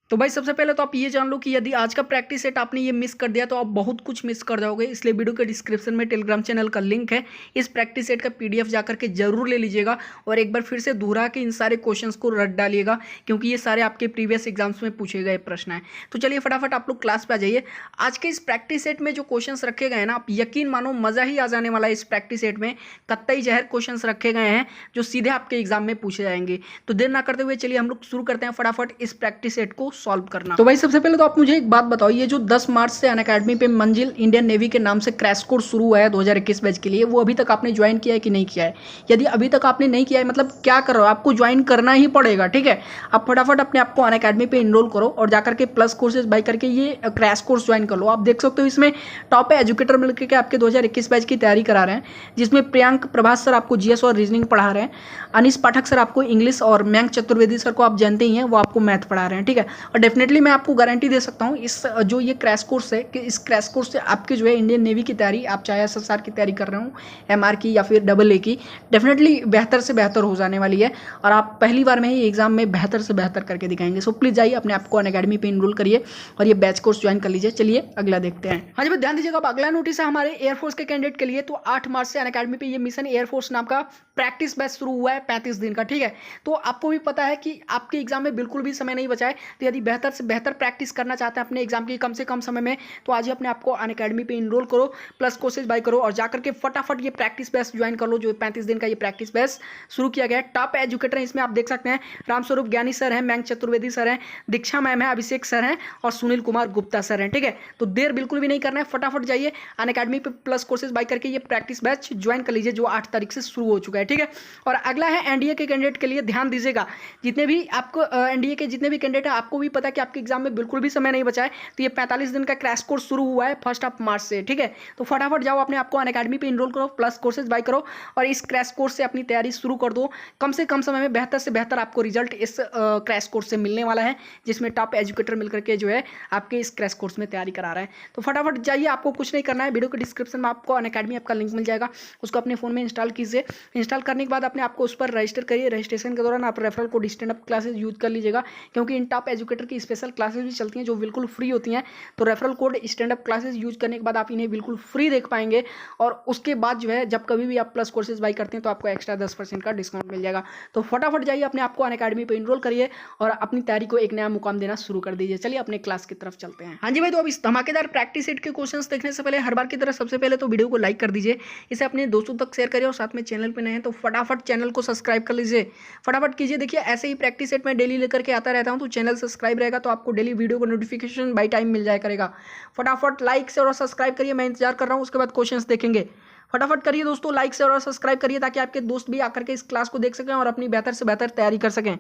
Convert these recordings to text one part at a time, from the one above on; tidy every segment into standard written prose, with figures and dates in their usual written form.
तो भाई सबसे पहले तो आप ये जान लो कि यदि आज का प्रैक्टिस सेट आपने ये मिस कर दिया तो आप बहुत कुछ मिस कर जाओगे। इसलिए वीडियो के डिस्क्रिप्शन में टेलीग्राम चैनल का लिंक है, इस प्रैक्टिस सेट का पीडीएफ जाकर के जरूर ले लीजिएगा और एक बार फिर से दोहरा के इन सारे क्वेश्चंस को रट डालिएगा, क्योंकि ये सारे आपके प्रीवियस एग्जाम्स में पूछे गए प्रश्न हैं। तो चलिए फटाफट आप लोग क्लास पे आ जाइए। आज के इस प्रैक्टिस सेट में जो क्वेश्चन रखे गए हैं ना, आप यकीन मानो मजा ही आ जाने वाला है। इस प्रैक्टिस सेट में कतई जहर क्वेश्चन रखे गए हैं जो सीधे आपके एग्जाम में पूछे जाएंगे। तो देर ना करते हुए चलिए हम लोग शुरू करते हैं फटाफट इस प्रैक्टिस सेट को सॉल्व करना। तो भाई सबसे पहले तो आप मुझे एक बात बताओ, ये जो 10 मार्च से अनअकैडमी पे मंजिल इंडियन नेवी के नाम से क्रैश कोर्स शुरू हुआ है 2021 बैच के लिए, वो अभी तक आपने ज्वाइन किया है कि नहीं किया है? यदि अभी तक आपने नहीं किया है मतलब क्या कर रहे हो, आपको ज्वाइन करना ही पड़ेगा। ठीक है, आप फटाफट अपने आपको अनअकैडमी पे इनरोल करो और जाकर के प्लस कोर्सेज बाई करके ये क्रैश कोर्स ज्वाइन कर लो। आप देख सकते हो इसमें टॉप एजुकेटर मिलकर के आपके 2021 बैच की तैयारी करा रहे हैं, जिसमें प्रियांक प्रभास सर आपको जीएस और रीजनिंग पढ़ा रहे हैं, अनिश पाठक सर आपको इंग्लिश और मयंक चतुर्वेदी सर को आप जानते ही हैं, वो आपको मैथ पढ़ा रहे हैं। ठीक है, और डेफिनेटली मैं आपको गारंटी दे सकता हूँ इस जो ये क्रैश कोर्स है कि इस क्रैश कोर्स से आपके जो है इंडियन नेवी की तैयारी, आप चाहे एसएसआर की तैयारी कर रहे हो, एमआर की या फिर AA की, डेफिनेटली बेहतर से बेहतर हो जाने वाली है और आप पहली बार में ही एग्जाम में बेहतर से बेहतर करके दिखाएंगे। सो प्लीज जाइए अपने आपको अनअकैडमी पे इनरोल करिए और ये बैच कोर्स ज्वाइन कर लीजिए। चलिए अगला देखते हैं। हाँ जी, ध्यान दीजिएगा, अब अगला नोटिस है हमारे एयरफोर्स के कैंडिडेट के लिए। तो 8 मार्च से अनअकैडमी पे ये मिशन एयरफोर्स नाम का प्रैक्टिस बैच शुरू हुआ है 35 दिन का। ठीक है, तो आपको भी पता है कि आपके एग्जाम में बिल्कुल भी समय नहीं बचा है, तो यदि बेहतर से बेहतर प्रैक्टिस करना चाहते हैं अपने एग्जाम की कम से कम समय में, तो आज ही अपने आपको अनअकैडमी पे इनरोल करो, प्लस कोर्सेज बाय करो और जाकर के फटाफट ये प्रैक्टिस बैच ज्वाइन कर लो। जो 35 दिन का ये प्रैक्टिस बैच शुरू किया गया है, टॉप एजुकेटर है इसमें आप देख सकते हैं, रामस्वरूप ज्ञानी सर हैं, मयंक चतुर्वेदी सर हैं, दीक्षा मैम है, अभिषेक सर हैं और सुनील कुमार गुप्ता सर हैं। ठीक है, तो देर बिल्कुल भी नहीं करना है, फटाफट जाइए अनअकैडमी पे प्लस कोर्सेज बाय करके ये प्रैक्टिस बैच ज्वाइन कर लीजिए, जो 8 तारीख से शुरू हो चुका है। ठीक है, और अगला है एनडीए के कैंडिडेट के लिए। ध्यान दीजिएगा, जितने भी आपको एनडीए के जितने भी कैंडिडेट हैं, आपको भी पता है कि आपके एग्जाम में बिल्कुल भी समय नहीं बचा है, तो ये 45 दिन का क्रैश कोर्स शुरू हुआ है 1 मार्च से। ठीक है, तो फटाफट जाओ अपने आपको अनअकैडमी पे इनरोल करो, प्लस कोर्सेज बाय करो और इस क्रैश कोर्स से अपनी तैयारी शुरू कर दो। कम से कम समय में बेहतर से बेहतर आपको रिजल्ट इस क्रैश कोर्स से मिलने वाला है, जिसमें टॉप एजुकेटर मिलकर के जो है आपके इस क्रैश कोर्स में तैयारी करा रहे हैं। तो फटाफट जाइए, आपको कुछ नहीं करना है, वीडियो के डिस्क्रिप्शन में आपको अनअकैडमी आपका लिंक मिल जाएगा, उसको अपने फोन में इंस्टॉल कीजिए। इंस्टॉल करने के बाद अपने आपको उस पर रजिस्टर करिए। रजिस्ट्रेशन के दौरान आप referral code stand up classes use कर लीजिएगा, क्योंकि इन टॉप एजुकेटर की स्पेशल क्लासेज भी चलती हैं जो बिल्कुल फ्री होती हैं। तो referral code stand up classes use करने के बाद आप इन्हें बिल्कुल फ्री देख पाएंगे और उसके बाद जो है जब कभी भी आप प्लस कोर्सेज बाई करते हैं तो आपको एक्स्ट्रा 10% का डिस्काउंट मिल जाएगा। तो फटाफट जाइए अपने आपको अनअकैडमी पे इनरोल करिए और अपनी तैयारी को एक नया मुकाम देना शुरू कर दीजिए। चलिए अपने क्लास की तरफ चलते हैं। हाँ जी भाई, तो अब इस धमाकेदार प्रैक्टिस सेट के क्वेश्चंस देखने से पहले हर बार की तरह सबसे पहले तो वीडियो को लाइक कर दीजिए, इसे अपने दोस्तों तक शेयर करिए और साथ में चैनल पे नए हैं तो फटाफट चैनल को सब्सक्राइब कर लीजिए, फटाफट कीजिए। देखिए ऐसे ही प्रैक्टिस सेट में डेली लेकर के आता रहता हूँ, तो चैनल सब्सक्राइब रहेगा तो आपको डेली वीडियो को नोटिफिकेशन बाई टाइम मिल जाया करेगा। फटाफट लाइक से और सब्सक्राइब करिए, मैं इंतजार कर रहा हूँ, उसके बाद क्वेश्चंस देखेंगे। फटाफट करिए दोस्तों, लाइक से और सब्सक्राइब करिए ताकि आपके दोस्त भी आकर के इस क्लास को देख सकें और अपनी बेहतर से बेहतर तैयारी कर सकें।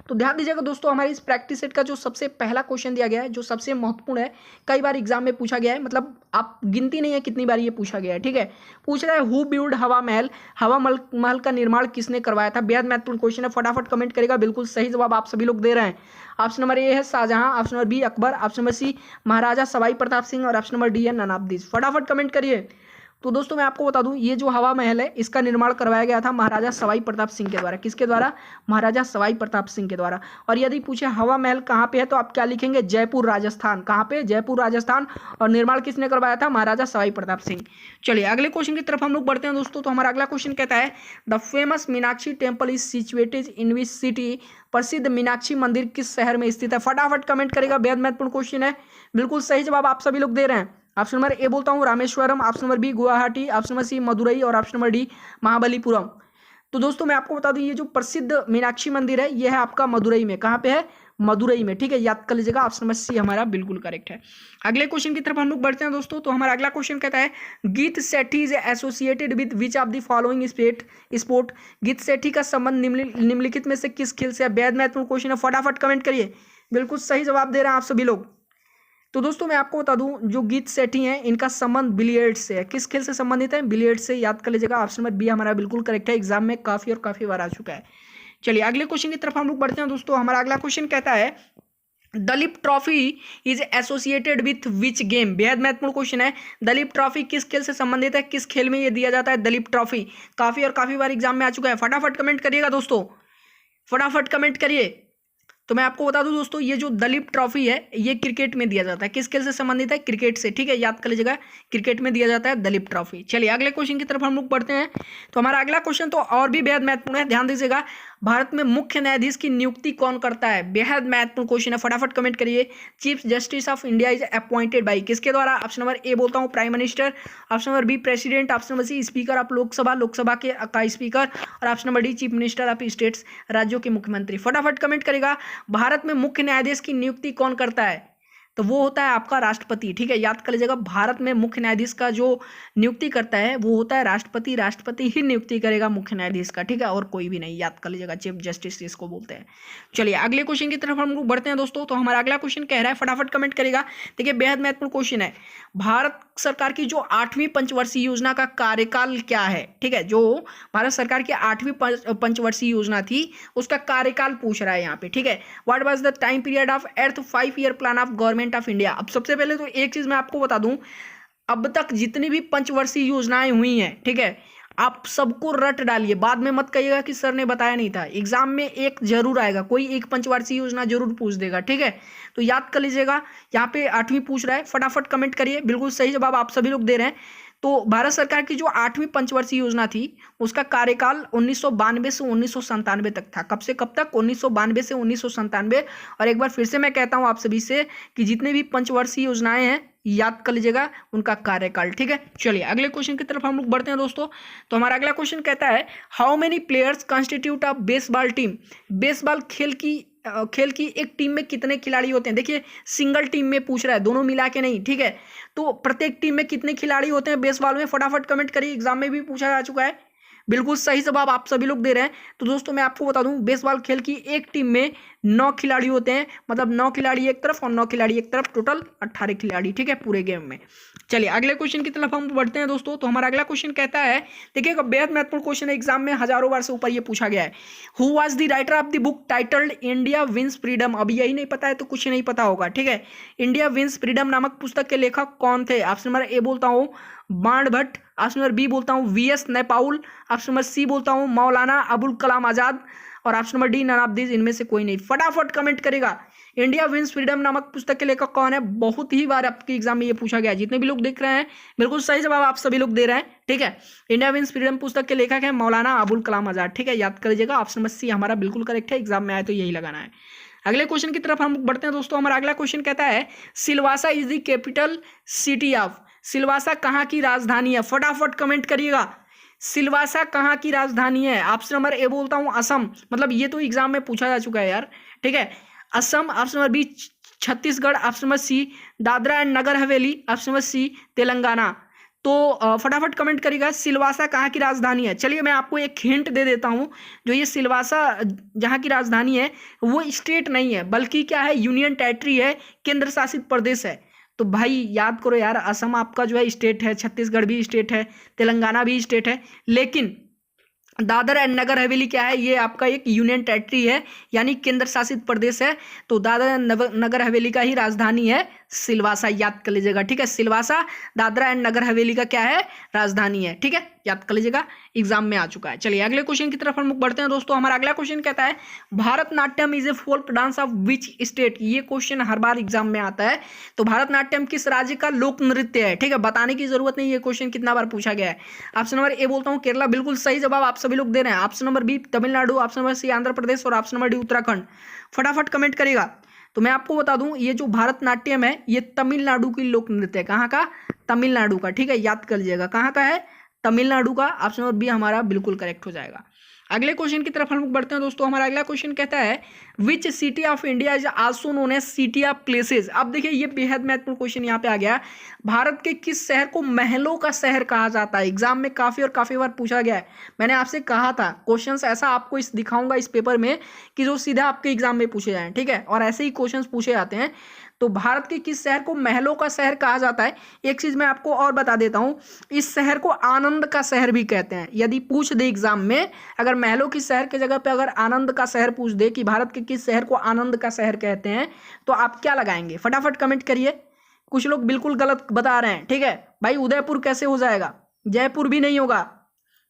तो ध्यान दीजिएगा दोस्तों, हमारे इस प्रैक्टिस सेट का जो सबसे पहला क्वेश्चन दिया गया है, जो सबसे महत्वपूर्ण है, कई बार एग्जाम में पूछा गया है, मतलब आप गिनती नहीं है कितनी बार ये पूछा गया है। ठीक है, पूछ रहा है हु बिल्ड हवा महल, हवा महल का निर्माण किसने करवाया था। बेहद महत्वपूर्ण क्वेश्चन है, फटाफट कमेंट करेगा। बिल्कुल सही जवाब आप सभी लोग दे रहे हैं। ऑप्शन नंबर ए है Shahjahan, option number B Akbar, option number C Maharaja Sawai Pratap Singh और ऑप्शन नंबर डी है नवाबदीज। फटाफट कमेंट करिए। तो दोस्तों मैं आपको बता दूं, ये जो हवा महल है इसका निर्माण करवाया गया था महाराजा सवाई प्रताप सिंह के द्वारा। किसके द्वारा? महाराजा सवाई प्रताप सिंह के द्वारा। और यदि पूछे हवा महल कहाँ पे है तो आप क्या लिखेंगे? जयपुर राजस्थान। कहाँ पे? जयपुर राजस्थान। और निर्माण किसने करवाया था? महाराजा सवाई प्रताप सिंह। चलिए अगले क्वेश्चन की तरफ हम लोग बढ़ते हैं दोस्तों। तो हमारा अगला क्वेश्चन कहता है the famous Meenakshi temple is situated in which city. प्रसिद्ध मीनाक्षी मंदिर किस शहर में स्थित है? फटाफट कमेंट करेगा, बेहद महत्वपूर्ण क्वेश्चन है। बिल्कुल सही जवाब आप सभी लोग दे रहे हैं। ऑप्शन नंबर ए बोलता हूँ Rameswaram, option number B Guwahati, option number C Madurai और ऑप्शन नंबर डी महाबलीपुरम। तो दोस्तों मैं आपको बता दूं, ये जो प्रसिद्ध मीनाक्षी मंदिर है ये है आपका मदुरई में। कहाँ पे है? मदुरई में। ठीक है, याद कर लीजिएगा, ऑप्शन नंबर सी हमारा बिल्कुल करेक्ट है। अगले क्वेश्चन की तरफ हम लोग बढ़ते हैं दोस्तों। तो हमारा अगला क्वेश्चन कहता है Geet Sethi is associated with which of the following sport. Geet Sethi का संबंध निम्नलिखित में से किस खेल से है? बेहद महत्वपूर्ण क्वेश्चन है, फटाफट कमेंट करिए। बिल्कुल सही जवाब दे रहे हैं आप सभी लोग। तो दोस्तों मैं आपको बता दूं, जो गीत सेठी हैं इनका संबंध बिलियर्ड्स से है। किस खेल से संबंधित है? बिलियर्ड्स से। याद कर लीजिएगा, ऑप्शन नंबर बी हमारा बिल्कुल करेक्ट है, एग्जाम में काफी और काफी बार आ चुका है। चलिए अगले क्वेश्चन की तरफ हम लोग बढ़ते हैं दोस्तों। हमारा अगला क्वेश्चन कहता है Duleep trophy is associated with which game. बेहद महत्वपूर्ण क्वेश्चन है। दलीप ट्रॉफी किस खेल से संबंधित है? किस खेल में ये दिया जाता है दलीप ट्रॉफी? काफी और काफी बार एग्जाम में आ चुका है, फटाफट कमेंट करिएगा दोस्तों, फटाफट कमेंट करिए। तो मैं आपको बता दूं दोस्तों, ये जो दलीप ट्रॉफी है ये क्रिकेट में दिया जाता है। किस खेल से संबंधित है? क्रिकेट से, ठीक है, याद कर लीजिएगा, क्रिकेट में दिया जाता है दलीप ट्रॉफी। चलिए अगले क्वेश्चन की तरफ हम लोग बढ़ते हैं। तो हमारा अगला क्वेश्चन तो और भी बेहद महत्वपूर्ण है, ध्यान दीजिएगा। भारत में मुख्य न्यायाधीश की नियुक्ति कौन करता है? बेहद महत्वपूर्ण क्वेश्चन है, फटाफट कमेंट करिए। Chief justice of India is appointed by, किसके द्वारा? ऑप्शन नंबर ए बोलता हूँ prime minister, option number B president, option number C speaker of Lok Sabha, Lok Sabha के का स्पीकर, और option number D chief minister of states, राज्यों के मुख्यमंत्री। फटाफट कमेंट करेगा। भारत में मुख्य न्यायाधीश की नियुक्ति कौन करता है? तो वो होता है आपका राष्ट्रपति, ठीक है, याद कर लीजिएगा। भारत में मुख्य न्यायाधीश का जो नियुक्ति करता है वो होता है राष्ट्रपति। राष्ट्रपति ही नियुक्ति करेगा मुख्य न्यायाधीश का, ठीक है, और कोई भी नहीं, याद कर लीजिएगा, चीफ जस्टिस इसको बोलते हैं। चलिए अगले क्वेश्चन की तरफ हम लोग बढ़ते हैं दोस्तों। तो हमारा अगला क्वेश्चन कह रहा है, फटाफट कमेंट करेगा। देखिए बेहद महत्वपूर्ण क्वेश्चन है। भारत सरकार की जो 8वीं पंचवर्षीय योजना का कार्यकाल क्या है? ठीक है, जो भारत सरकार की 8वीं पंचवर्षीय योजना थी उसका कार्यकाल पूछ रहा है यहाँ पे, ठीक है। What was the time period of eighth 5-year plan of government of India? अब सबसे पहले तो एक चीज मैं आपको बता दूं, अब तक जितनी भी पंचवर्षीय योजनाएं हुई हैं, ठीक है, आप सबको रट डालिए, बाद में मत कहिएगा कि सर ने बताया नहीं था। एग्जाम में एक जरूर आएगा, कोई एक पंचवार्षिक योजना जरूर पूछ देगा, ठीक है, तो याद कर लीजिएगा। यहाँ पे 8वीं पूछ रहा है, फटाफट कमेंट करिए, बिल्कुल सही जवाब आप सभी लोग दे रहे हैं। तो भारत सरकार की जो 8वीं पंचवर्षीय योजना थी उसका कार्यकाल 1992 से 1997 तक था। कब से कब तक? 1992 से 1997। और एक बार फिर से मैं कहता हूं आप सभी से कि जितने भी पंचवर्षीय योजनाएं हैं याद कर लीजिएगा उनका कार्यकाल, ठीक है। चलिए अगले क्वेश्चन की तरफ हम लोग बढ़ते हैं दोस्तों। तो हमारा अगला क्वेश्चन कहता है, how many players constitute a baseball team? Baseball खेल की एक टीम में कितने खिलाड़ी होते हैं? देखिए सिंगल टीम में पूछ रहा है, दोनों मिला के नहीं, ठीक है। तो प्रत्येक टीम में कितने खिलाड़ी होते हैं बेसबॉल में? फटाफट कमेंट करिए, एग्जाम में भी पूछा जा चुका है। बिल्कुल सही जवाब आप सभी लोग दे रहे हैं। तो दोस्तों मैं आपको बता दूं, बेसबॉल खेल की एक टीम में 9 खिलाड़ी होते हैं, मतलब 9 खिलाड़ी एक तरफ और 9 खिलाड़ी एक तरफ, टोटल 18 खिलाड़ी, ठीक है, पूरे गेम में। चलिए अगले क्वेश्चन की तरफ हम बढ़ते हैं दोस्तों। तो हमारा अगला क्वेश्चन कहता है, देखिएगा बेहद महत्वपूर्ण क्वेश्चन है, एग्जाम में हजारों बार से ऊपर ये पूछा गया है। Who was the writer of the book titled India wins freedom? अब यही नहीं पता है तो कुछ नहीं पता होगा, ठीक है। इंडिया विंस फ्रीडम नामक पुस्तक के लेखक कौन थे? ऑप्शन नंबर ए बोलता हूँ बाण भट्ट, ऑप्शन नंबर बी बोलता हूँ V S Naipaul, option number C बोलता हूँ मौलाना अबुल कलाम आजाद, और option number D none of this, इनमें से कोई नहीं। फटाफट कमेंट करेगा। इंडिया विंस फ्रीडम नामक पुस्तक के लेखक कौन है? बहुत ही बार आपके एग्जाम में ये पूछा गया है, जितने भी लोग देख रहे हैं बिल्कुल सही जवाब आप सभी लोग दे रहे हैं, ठीक है। इंडिया विंस फ्रीडम पुस्तक के लेखक है मौलाना अबुल कलाम आजाद, ठीक है, याद कर लीजिएगा। ऑप्शन नंबर सी हमारा बिल्कुल करेक्ट है, एग्जाम में आए तो यही लगाना है। अगले क्वेश्चन की तरफ हम बढ़ते हैं दोस्तों। हमारा अगला क्वेश्चन कहता है, Silvassa is the capital city of? Silvassa कहाँ की राजधानी है? फटाफट कमेंट करिएगा, सिलवासा कहाँ की राजधानी है? ऑप्शन नंबर ए बोलता हूँ असम, मतलब ये तो एग्जाम में पूछा जा चुका है यार, ठीक है, Assam. Option number B Chhattisgarh, option number C Dadra and Nagar Haveli, option number सी तेलंगाना। तो फटाफट कमेंट करिएगा, सिलवासा कहाँ की राजधानी है? चलिए मैं आपको एक हिंट दे देता हूँ, जो ये सिलवासा जहाँ की राजधानी है वो स्टेट नहीं है, बल्कि क्या है, यूनियन टेरिटरी है, केंद्र शासित प्रदेश है। तो भाई याद करो यार, असम आपका जो है स्टेट है, छत्तीसगढ़ भी स्टेट है, तेलंगाना भी स्टेट है, लेकिन दादर एंड नगर हवेली क्या है, ये आपका एक यूनियन टेरिटरी है, यानी केंद्र शासित प्रदेश है। तो दादर एंड नगर हवेली का ही राजधानी है सिलवासा, याद कर लीजिएगा, ठीक है। सिलवासा दादरा एंड नगर हवेली का क्या है, राजधानी है, ठीक है, याद कर लीजिएगा, एग्जाम में आ चुका है। चलिए अगले क्वेश्चन की तरफ हम लोग बढ़ते हैं दोस्तों। हमारा अगला क्वेश्चन कहता है, Bharatanatyam is a folk dance of which state? ये क्वेश्चन हर बार एग्जाम में आता है। तो भारतनाट्यम किस राज्य का लोक नृत्य है? ठीक है, बताने की जरूरत नहीं, ये क्वेश्चन कितना बार पूछा गया है। ऑप्शन नंबर ए बोलता हूँ केरला, बिल्कुल सही जवाब आप सभी लोग दे रहे हैं। Option number B Tamil Nadu, option number C Andhra Pradesh, और ऑप्शन नंबर डी उत्तराखंड। फटाफट कमेंट करेगा। तो मैं आपको बता दूं, ये जो भारतनाट्यम है ये तमिलनाडु की लोक नृत्य है। कहाँ का? तमिलनाडु का, ठीक है, याद कर लीजिएगा, कहाँ का है, तमिलनाडु का। ऑप्शन नंबर बी हमारा बिल्कुल करेक्ट हो जाएगा। अगले क्वेश्चन की तरफ हम लोग बढ़ते हैं दोस्तों। हमारा अगला क्वेश्चन कहता है, which city of India is also known as city of places? अब देखिए ये बेहद महत्वपूर्ण क्वेश्चन यहाँ पे आ गया। भारत के किस शहर को महलों का शहर कहा जाता है? एग्जाम में काफी बार पूछा गया है। मैंने आपसे कहा था क्वेश्चंस ऐसा आपको दिखाऊंगा इस पेपर में कि जो सीधा आपके एग्जाम में पूछे जाएं, ठीक है, और ऐसे ही क्वेश्चन पूछे जाते हैं। तो भारत के किस शहर को महलों का शहर कहा जाता है? एक चीज मैं आपको और बता देता हूं, इस शहर को आनंद का शहर भी कहते हैं। यदि पूछ दे एग्जाम में, अगर महलों की शहर के जगह पे अगर आनंद का शहर पूछ दे कि भारत के किस शहर को आनंद का शहर कहते हैं, तो आप क्या लगाएंगे? फटाफट कमेंट करिए। कुछ लोग बिल्कुल गलत बता रहे हैं, ठीक है भाई, उदयपुर कैसे हो जाएगा, जयपुर भी नहीं होगा,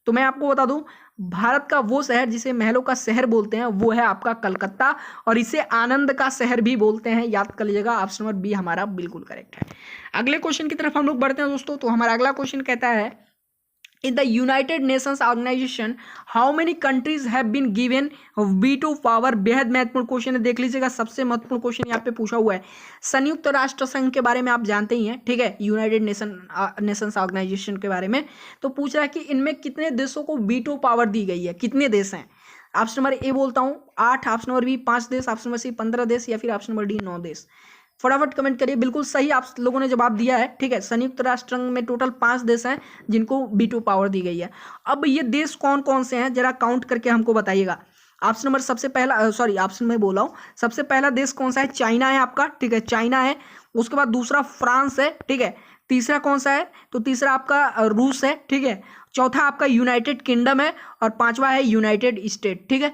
तो मैं आपको बता दूं, भारत का वो शहर जिसे महलों का शहर बोलते हैं वो है आपका कलकत्ता, और इसे आनंद का शहर भी बोलते हैं, याद कर लीजिएगा। ऑप्शन नंबर बी हमारा बिल्कुल करेक्ट है। अगले क्वेश्चन की तरफ हम लोग बढ़ते हैं दोस्तों। तो हमारा अगला क्वेश्चन कहता है, in the United Nations Organization how many countries have been given veto power। बेहद महत्वपूर्ण क्वेश्चन है, देख लीजिएगा, सबसे महत्वपूर्ण क्वेश्चन यहाँ पे पूछा हुआ है। संयुक्त राष्ट्र संघ के बारे में आप जानते ही हैं, ठीक है, यूनाइटेड नेशंस ऑर्गेनाइजेशन के बारे में। तो पूछ रहा है कि इनमें कितने देशों को वीटो पावर दी गई है, कितने देश हैं। ऑप्शन नंबर ए बोलता हूँ 8, ऑप्शन नंबर बी 5 देश, ऑप्शन नंबर सी 15 देश, या फिर ऑप्शन नंबर डी 9 देश। फटाफट कमेंट करिए, बिल्कुल सही आप लोगों ने जवाब दिया है, ठीक है। संयुक्त राष्ट्र संघ में टोटल 5 देश हैं जिनको वीटो पावर दी गई है। अब ये देश कौन कौन से हैं जरा काउंट करके हमको बताइएगा। ऑप्शन नंबर सबसे पहला, ऑप्शन में बोला हूँ, सबसे पहला देश कौन सा है, चाइना है आपका, ठीक है, चाइना है। उसके बाद दूसरा फ्रांस है, ठीक है। तीसरा कौन सा है, तो तीसरा आपका रूस है, ठीक है। चौथा आपका यूनाइटेड किंगडम है, और पांचवा है यूनाइटेड स्टेट, ठीक है।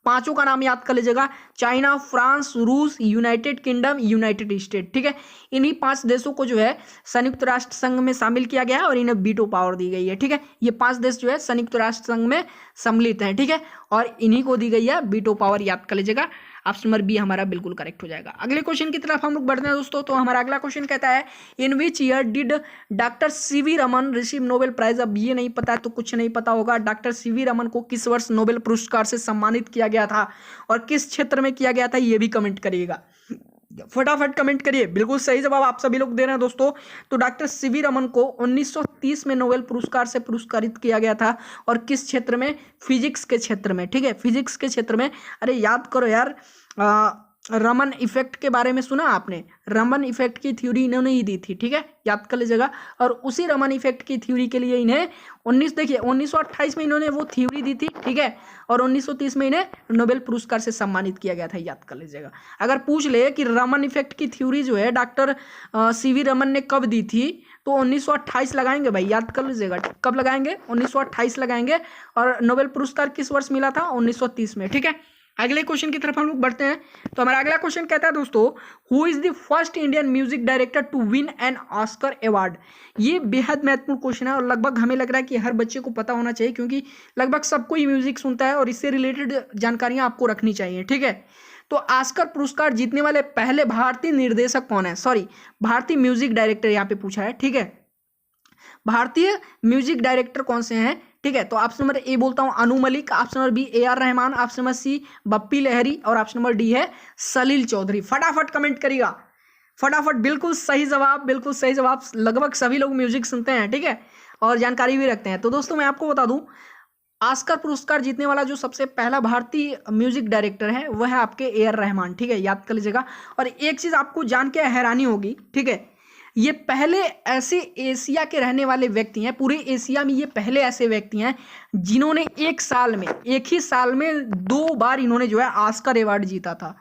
पांचों का नाम याद कर लीजिएगा, चाइना, फ्रांस, रूस, यूनाइटेड किंगडम, यूनाइटेड स्टेट, ठीक है। इन्हीं 5 देशों को जो है संयुक्त राष्ट्र संघ में शामिल किया गया है और इन्हें वीटो पावर दी गई है, ठीक है। ये 5 देश जो है संयुक्त राष्ट्र संघ में सम्मिलित हैं, ठीक है, और इन्हीं को दी गई है वीटो पावर, याद कर लीजिएगा। ऑप्शन नंबर बी हमारा बिल्कुल करेक्ट हो जाएगा। अगले क्वेश्चन की तरफ हम लोग बढ़ते हैं दोस्तों। तो हमारा अगला क्वेश्चन कहता है, in which year did doctor CV Raman receive Nobel prize. अब ये नहीं पता है तो कुछ नहीं पता होगा, डॉक्टर सीवी रमन को किस वर्ष नोबेल पुरस्कार से सम्मानित किया गया था और किस क्षेत्र में किया गया था, ये भी कमेंट करिएगा, फटाफट कमेंट करिए। बिल्कुल सही जवाब आप सभी लोग दे रहे हैं दोस्तों। तो डॉक्टर सीवी रमन को 1930 में नोबेल पुरस्कार से पुरस्कारित किया गया था, और किस क्षेत्र में, फिजिक्स के क्षेत्र में, ठीक है, फिजिक्स के क्षेत्र में। अरे याद करो यार, रमन इफेक्ट के बारे में सुना आपने, रमन इफेक्ट की थ्योरी इन्होंने ही दी थी, ठीक है, याद कर लीजिएगा। और उसी रमन इफेक्ट की थ्योरी के लिए इन्हें 1928 में इन्होंने वो थ्योरी दी थी, ठीक है, और 1930 में इन्हें नोबेल पुरस्कार से सम्मानित किया गया था, याद कर लीजिएगा। अगर पूछ ले कि रमन इफेक्ट की थ्योरी जो है डॉक्टर सीवी रमन ने कब दी थी, तो 1928 लगाएंगे भाई, याद कर लीजिएगा, कब लगाएंगे, 1928 लगाएंगे। और नोबेल पुरस्कार किस वर्ष मिला था, 1930 में, ठीक है। अगले क्वेश्चन की तरफ हम लोग बढ़ते हैं। तो हमारा अगला क्वेश्चन कहता है दोस्तों, who is the first Indian music director to win an Oscar award. ये बेहद महत्वपूर्ण क्वेश्चन है और लगभग हमें लग रहा है कि हर बच्चे को पता होना चाहिए, क्योंकि लगभग सबको ही म्यूजिक सुनता है और इससे रिलेटेड जानकारियां आपको रखनी चाहिए, ठीक है। तो ऑस्कर पुरस्कार जीतने वाले पहले भारतीय निर्देशक कौन है, सॉरी भारतीय म्यूजिक डायरेक्टर यहाँ पे पूछा है, ठीक है। भारतीय म्यूजिक डायरेक्टर कौन से हैं, ठीक है। तो ऑप्शन नंबर ए बोलता हूं Anu Malik, option number B AR Rahman, option number C Bappi Lahiri, और ऑप्शन नंबर डी है सलील चौधरी। फटाफट कमेंट करिएगा, फटाफट, बिल्कुल सही जवाब, बिल्कुल सही जवाब। लगभग सभी लोग म्यूजिक सुनते हैं, ठीक है, और जानकारी भी रखते हैं। तो दोस्तों मैं आपको बता दूं, ऑस्कर पुरस्कार जीतने वाला जो सबसे पहला भारतीय म्यूजिक डायरेक्टर है वह है आपके AR रहमान, ठीक है, याद कर लीजिएगा। और एक चीज आपको जान के हैरानी होगी, ठीक है, ये पहले ऐसे एशिया के रहने वाले व्यक्ति हैं, पूरे एशिया में ये पहले ऐसे व्यक्ति हैं जिन्होंने एक ही साल में 2 बार इन्होंने जो है ऑस्कर अवार्ड जीता था,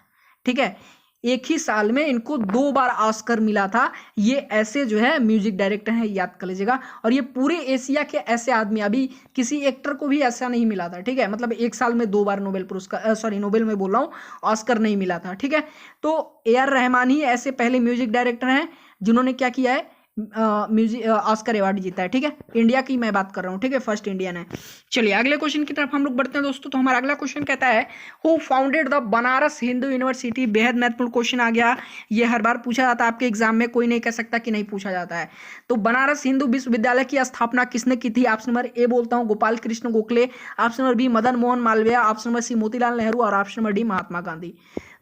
ठीक है। एक ही साल में इनको 2 बार ऑस्कर मिला था। ये ऐसे जो है म्यूजिक डायरेक्टर हैं, याद कर लीजिएगा। और ये पूरे एशिया के ऐसे आदमी, अभी किसी एक्टर को भी ऐसा नहीं मिला था, ठीक है, मतलब एक साल में 2 बार नोबेल पुरस्कार, नोबेल में बोल रहा हूँ, ऑस्कर नहीं मिला था, ठीक है। तो AR रहमान ही ऐसे पहले म्यूजिक डायरेक्टर हैं जिन्होंने क्या किया है, म्यूजिक ऑस्कर अवार्ड जीता है, ठीक है। इंडिया की मैं बात कर रहा हूँ, ठीक है, फर्स्ट इंडियन है। चलिए अगले क्वेश्चन की तरफ हम लोग बढ़ते हैं दोस्तों। तो हमारा अगला क्वेश्चन कहता है, who founded the Banaras Hindu university. बेहद महत्वपूर्ण क्वेश्चन आ गया, ये हर बार पूछा जाता है आपके एग्जाम में, कोई नहीं कह सकता कि नहीं पूछा जाता है। तो बनारस हिंदू विश्वविद्यालय की स्थापना किसने की थी। ऑप्शन नंबर ए बोलता हूँ Gopal Krishna Gokhale, option number B Madan Mohan Malviya, option number C Motilal Nehru, और option number D Mahatma Gandhi.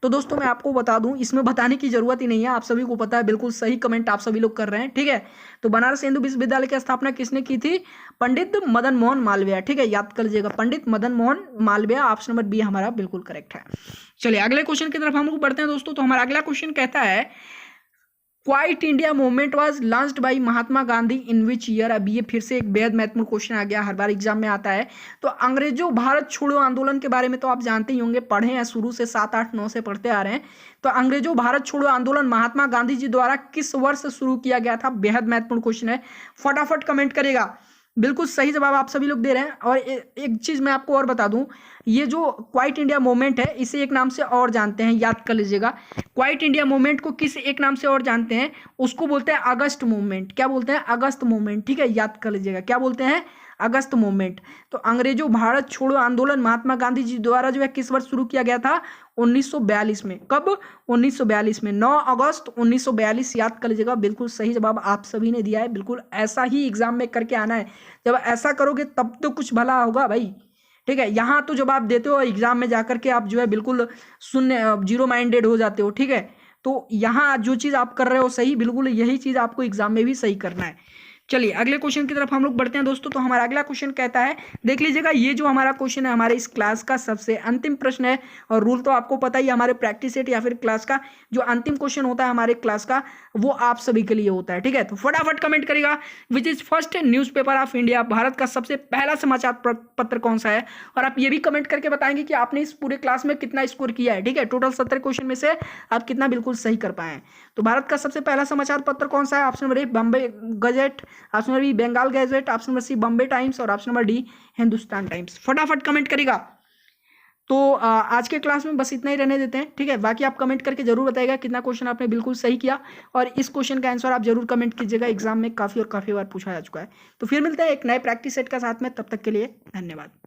तो दोस्तों मैं आपको बता दूं, इसमें बताने की जरूरत ही नहीं है, आप सभी को पता है, बिल्कुल सही कमेंट आप सभी लोग कर रहे हैं, ठीक है। तो बनारस हिंदू विश्वविद्यालय की स्थापना किसने की थी, पंडित मदन मोहन मालवीय, ठीक है, याद कर लीजिएगा, Pandit Madan Mohan Malviya. Option number B हमारा बिल्कुल करेक्ट है। चलिए अगले क्वेश्चन की तरफ हम लोग बढ़ते हैं दोस्तों। तो हमारा अगला क्वेश्चन कहता है, quite India movement was launched by Mahatma Gandhi in which year. अब ये फिर से एक बेहद महत्वपूर्ण क्वेश्चन आ गया, हर बार एग्जाम में आता है। तो अंग्रेजों भारत छोड़ो आंदोलन के बारे में तो आप जानते ही होंगे, पढ़े हैं शुरू से, 7, 8, 9 से पढ़ते आ रहे हैं। तो अंग्रेजों भारत छोड़ो आंदोलन महात्मा गांधी जी द्वारा किस वर्ष शुरू किया गया था। बेहद महत्वपूर्ण क्वेश्चन है, फटाफट कमेंट करेगा। बिल्कुल सही जवाब आप सभी लोग दे रहे हैं। और एक चीज मैं आपको और बता दूं, ये जो क्वाइट इंडिया मूवमेंट है इसे एक नाम से और जानते हैं, याद कर लीजिएगा। क्वाइट इंडिया मूवमेंट को किस एक नाम से और जानते हैं, उसको बोलते हैं अगस्त मूवमेंट। क्या बोलते हैं, अगस्त मूवमेंट, ठीक है, याद कर लीजिएगा, क्या बोलते हैं, अगस्त मूवमेंट। तो अंग्रेजों भारत छोड़ो आंदोलन महात्मा गांधी जी द्वारा जो है किस वर्ष शुरू किया गया था? 1942 में। कब? 1942 में, 9 अगस्त 1942। याद कर लीजिएगा, बिल्कुल सही जवाब आप सभी ने दिया है। बिल्कुल ऐसा ही एग्जाम में करके आना है, जब ऐसा करोगे तब तो कुछ भला होगा भाई। ठीक है, यहाँ तो जब आप देते हो एग्जाम में जाकर के आप जो है बिल्कुल शून्य जीरो माइंडेड हो जाते हो। ठीक है, तो यहाँ जो चीज़ आप कर रहे हो सही, बिल्कुल यही चीज़ आपको एग्जाम में भी सही करना है। चलिए अगले क्वेश्चन की तरफ हम लोग बढ़ते हैं दोस्तों। तो हमारा अगला क्वेश्चन कहता है, देख लीजिएगा, ये जो हमारा क्वेश्चन है हमारे इस क्लास का सबसे अंतिम प्रश्न है। और रूल तो आपको पता ही, हमारे प्रैक्टिस सेट या फिर क्लास का जो अंतिम क्वेश्चन होता है हमारे क्लास का, वो आप सभी के लिए होता है। ठीक है, तो फटाफट कमेंट करेगा, which is first newspaper of India, Bharat का सबसे पहला समाचार पत्र कौन सा है। और आप ये भी कमेंट करके बताएंगे कि आपने इस पूरे क्लास में कितना स्कोर किया है। ठीक है, टोटल 70 क्वेश्चन में से आप कितना बिल्कुल सही कर पाए हैं। तो भारत का सबसे पहला समाचार पत्र कौन सा है? Option number A Bombay Gazette, option number B Bengal Gazette, option number C Bombay Times और option number D Hindustan Times. फटाफट कमेंट करेगा। तो आज के क्लास में बस इतना ही रहने देते हैं। ठीक है, बाकी आप कमेंट करके जरूर बताइएगा कितना क्वेश्चन आपने बिल्कुल सही किया। और इस क्वेश्चन का आंसर आप जरूर कमेंट कीजिएगा, एग्जाम में काफ़ी और काफ़ी बार पूछा जा चुका है। तो फिर मिलते हैं एक नए प्रैक्टिस सेट का साथ में, तब तक के लिए धन्यवाद।